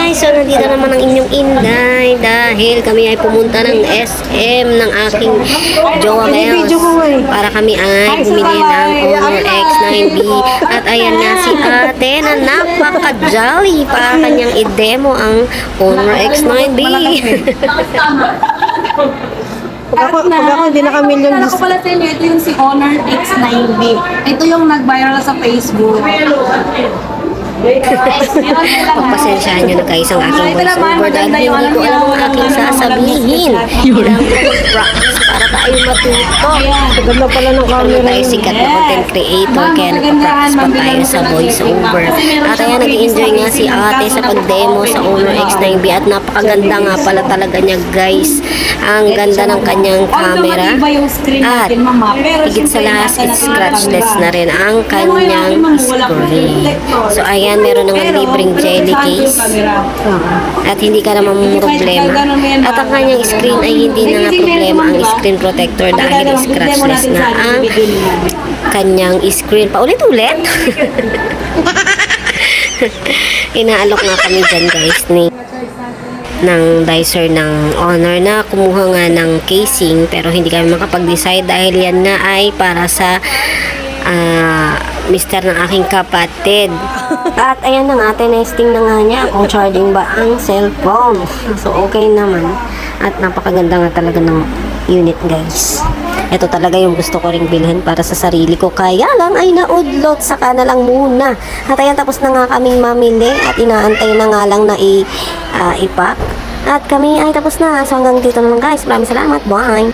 guys, so nandito naman ang inyong inday dahil kami ay pumunta ng SM ng aking jowa Mels para kami ay bumili ng Honor X9B at ayan nga si ate na napaka-jolly para kanyang i-demo ang Honor X9B. Pag ako hindi nakamilyon. Kala ko pala sa inyo, ito yung si Honor X9B. Ito yung nag-viral sa Facebook. Pagpasensyahan nyo na guys ang aking voice over dahil hindi ko alam ang aking sasabihin. Ilang props para tayo matuto. Ganda pala ng Ano camera. tayo sikat na content creator kaya nagpa-practice pa tayo sa voice over. At ayan, nag-enjoy nga si ate sa pag-demo sa Honor X9B at napakaganda nga pala talaga niya guys. Ang ganda ng kanyang camera at higit sa lahat scratchless na rin ang kanyang screen. So ayan, meron ng libreng jelly case at hindi ka naman problema. At ang kanyang screen ay hindi na nga problema ang screen protector dahil scratchless na ang kanyang screen. Paulit-ulit. Inaalok nga kami dyan guys ng dicer ng Honor na kumuha nga ng casing pero hindi kami makapag-decide dahil yan nga ay para sa mister ng aking kapatid. At ayan na nga, tinesting na nga niya kung charging ba ang cellphone. So okay naman. At napakaganda nga talaga ng unit guys. Ito talaga yung gusto ko ring bilhin para sa sarili ko. Kaya lang ay naudlot, saka na lang muna. At ayan, tapos na nga kaming mamili at inaantay na nga lang na ipack. At kami ay tapos na. So hanggang dito naman guys. Maraming salamat. Bye!